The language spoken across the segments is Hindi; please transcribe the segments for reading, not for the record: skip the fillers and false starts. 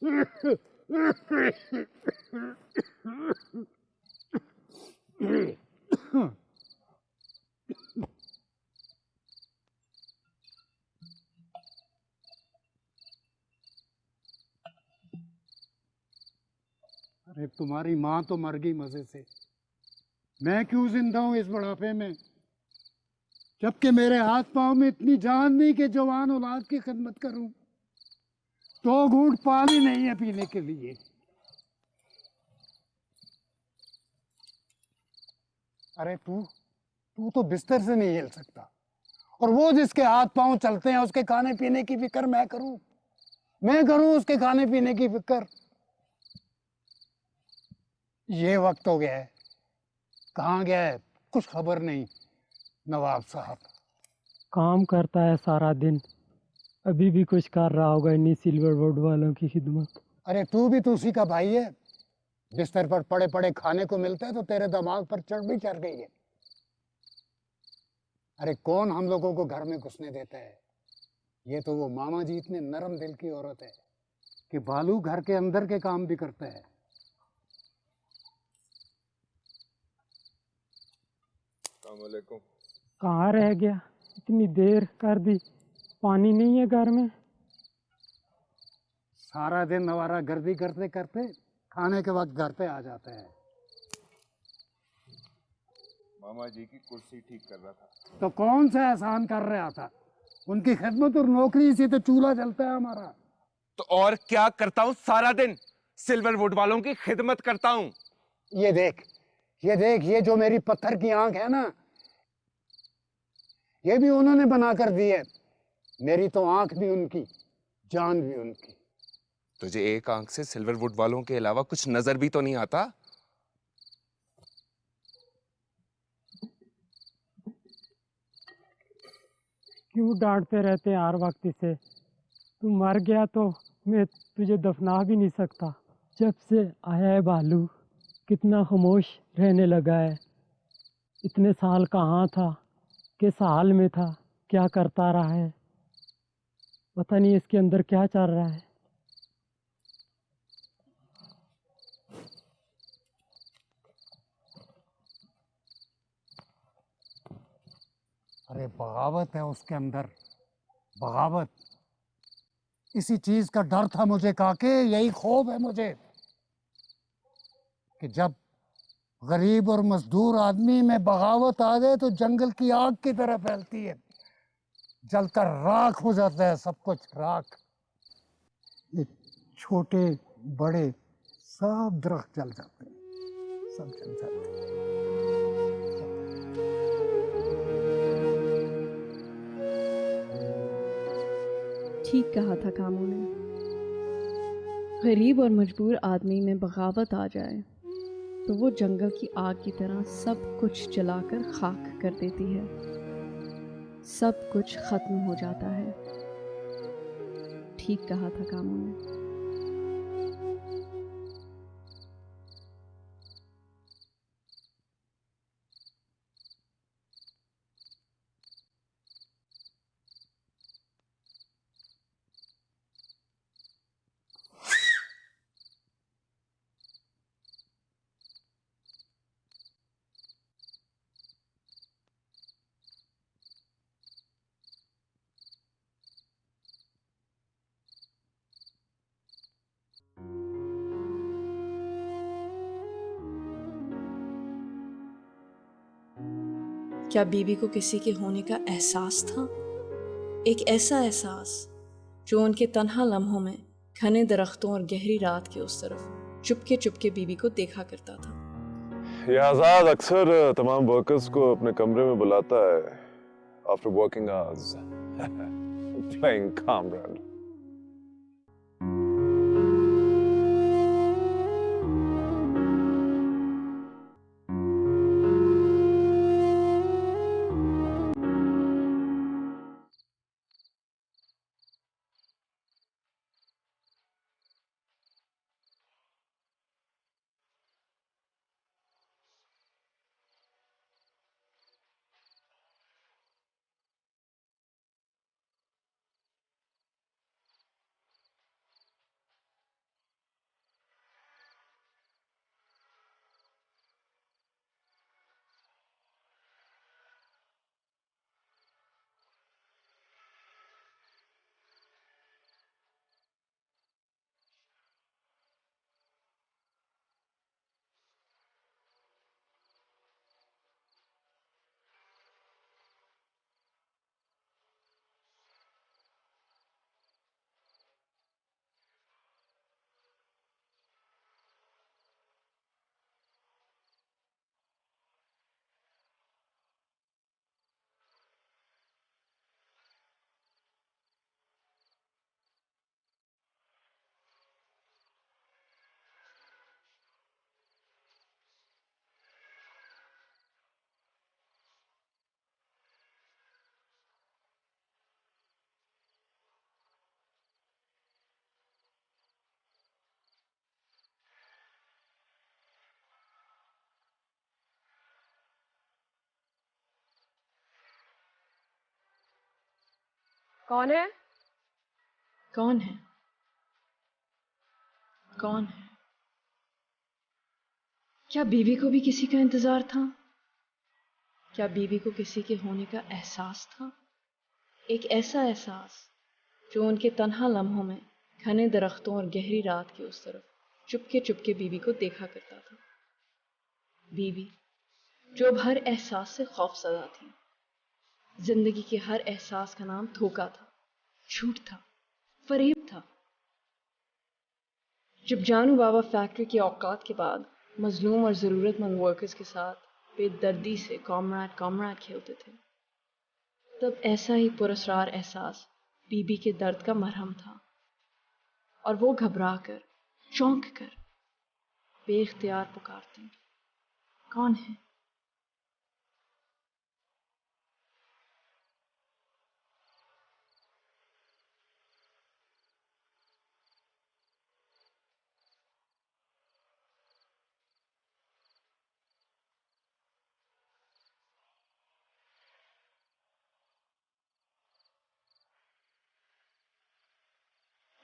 अरे तुम्हारी माँ तो मर गई मजे से, मैं क्यों जिंदा हूं इस बुढ़ापे में, जबकि मेरे हाथ पांव में इतनी जान नहीं कि जवान औलाद की खिदमत करूं। तो घूंट पानी नहीं है पीने के लिए। अरे तू तू तो बिस्तर से नहीं हिल सकता, और वो जिसके हाथ पांव चलते हैं उसके खाने पीने की फिक्र मैं करूं उसके खाने पीने की फिक्र। ये वक्त हो गया है, कहाँ गया है कुछ खबर नहीं नवाब साहब। काम करता है सारा दिन, अभी भी कुछ कर रहा होगा इन्हीं सिल्वर वुड वालों की खिदमत। अरे तू भी तो उसी का भाई है, बिस्तर पर पड़े पड़े खाने को मिलता है तो तेरे दिमाग पर चढ़ गई है। अरे कौन हम लोगों को घर में घुसने देता है, ये तो वो मामा जी इतने नरम दिल की औरत है कि बालू घर के अंदर के काम भी करता है। कहाँ रह गया, इतनी देर कर दी, पानी नहीं है घर में। सारा दिन नवारा गर्दी करते करते खाने के वक्त घर पे आ जाता है। मामा जी की कुर्सी ठीक कर रहा था। तो कौन सा एहसान कर रहा था, उनकी खिदमत और नौकरी से तो चूल्हा जलता है हमारा। तो और क्या करता हूं, सारा दिन सिल्वर वुड वालों की खिदमत करता हूं। ये देख ये देख, ये जो मेरी पत्थर की आंख है ना, ये भी उन्होंने बना कर दी है। मेरी तो आंख भी उनकी, जान भी उनकी। तुझे एक आंख से सिल्वर वुड वालों के अलावा कुछ नजर भी तो नहीं आता? क्यों डांटते रहते हैं हर वक्त इसे, तू मर गया तो मैं तुझे दफना भी नहीं सकता। जब से आया है भालू कितना खामोश रहने लगा है। इतने साल कहाँ था, किस हाल में था, क्या करता रहा है, पता नहीं इसके अंदर क्या चल रहा है। अरे बगावत है उसके अंदर, बगावत। इसी चीज का डर था मुझे काके, यही खौफ है मुझे कि जब गरीब और मजदूर आदमी में बगावत आ जाए तो जंगल की आग की तरह फैलती है, जलकर राख हो जाता है सब कुछ, राख। ये छोटे बड़े सब दरख्त जल जाते हैं, सब जल जाते हैं। ठीक कहा था कामों ने, गरीब और मजबूर आदमी में बगावत आ जाए तो वो जंगल की आग की तरह सब कुछ जलाकर खाक कर देती है, सब कुछ खत्म हो जाता है। ठीक कहा था कामों ने। क्या बीबी को किसी के होने का एहसास था? एक ऐसा एहसास जो उनके तन्हा लम्हों में घने दरख्तों और गहरी रात के उस तरफ चुपके चुपके बीबी को देखा करता था। ये आजाद अक्सर तमाम वर्कर्स को अपने कमरे में बुलाता है after working hours, playing comrade. कौन है? कौन है? कौन है? क्या बीवी को भी किसी का इंतजार था? क्या बीवी को किसी के होने का एहसास था? एक ऐसा एहसास जो उनके तन्हा लम्हों में घने दरख्तों और गहरी रात की उस तरफ चुपके चुपके बीवी को देखा करता था। बीवी जो अब हर एहसास से खौफज़दा थी। जिंदगी के हर एहसास का नाम धोखा था, झूठ था, फरेब था। जब जानू बाबा फैक्ट्री की औकात के बाद मजलूम और ज़रूरतमंद वर्कर्स के साथ बेदर्दी से कॉमरेड खेलते थे, तब ऐसा ही पुरस्कार एहसास बीबी के दर्द का मरहम था। और वो घबरा कर, चौंक कर, बेख्तियार पुकारती, कौन है?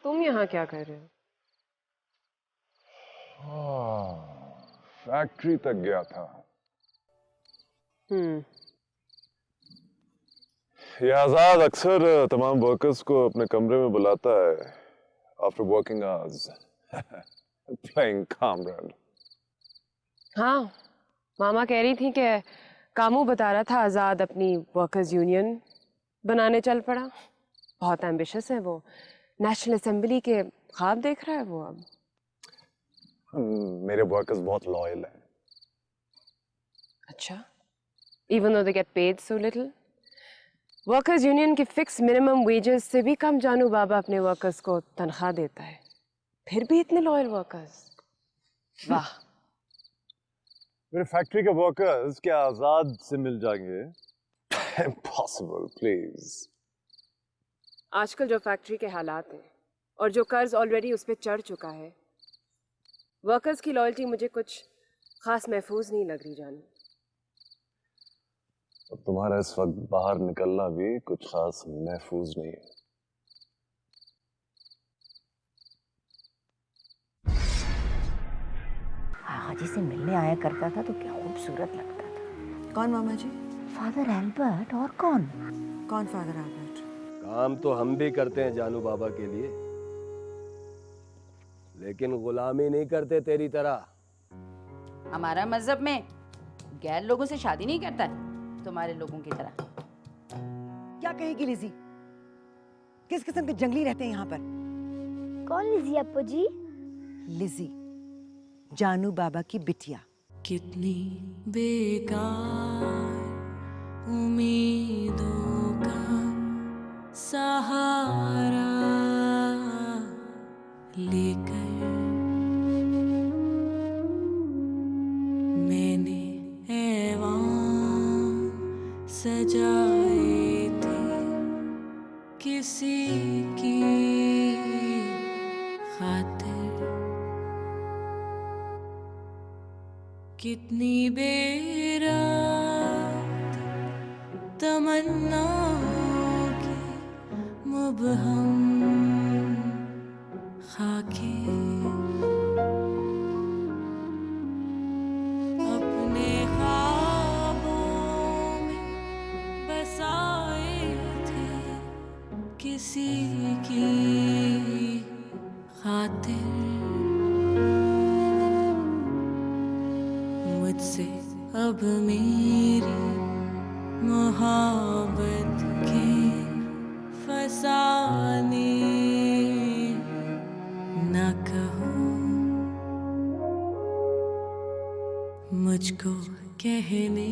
तुम यहाँ क्या कर रहे हो? फैक्ट्री तक गया था। ये आजाद अक्सर तमाम वर्कर्स को अपने कमरे में बुलाता है after working hours, playing comrade. हाँ, मामा कह रही थी कि कामू बता रहा था आज़ाद अपनी वर्कर्स यूनियन बनाने चल पड़ा। बहुत एम्बिशियस है वो, नेशनल असेंबली के ख्वाब देख रहा है वो अब। मेरे वर्कर्स बहुत लॉयल हैं। अच्छा, even though they get paid so little. Workers union की फिक्स मिनिमम वेजेस से भी कम जानू बाबा अपने वर्कर्स को तनख्वाह देता है, फिर भी इतने लॉयल वर्कर्स। वाह। मेरे फैक्ट्री के वर्कर्स क्या आजाद से मिल जाएंगे? Impossible, please. आजकल जो फैक्ट्री के हालात हैं और जो कर्ज ऑलरेडी उस पर चढ़ चुका है, वर्कर्स की लॉयल्टी मुझे कुछ खास महफूज नहीं लग रही जानू। अब तुम्हारा इस वक्त बाहर निकलना भी कुछ खास महफूज नहीं है। आगा जी से मिलने आया करता था तो क्या खूबसूरत लगता था। कौन मामा जी? Father Albert. और कौन? कौन फादर एल्बर्ट? काम तो हम भी करते हैं जानू बाबा के लिए, लेकिन गुलामी नहीं करते तेरी तरह। हमारा मजहब में गैर लोगों से शादी नहीं करता है, तुम्हारे लोगों की तरह। क्या कहेगी लिजी? किस किस्म के जंगली रहते हैं यहाँ पर? कौन लिजी अप्पू जी? लिजी, जानू बाबा की बिटिया। कितनी बेकार उम्मीदों का सहारा लेकर मैंने ऐवान सजाए थे किसी की खातिर। कितनी बेरात तमन्नाओं की मुबहम खाके अपने ख्वाबों में बसाए थे किसी की खातिर। मुझसे अब मेरी मोहब्बत के फसाने न कहो, मुझको कहने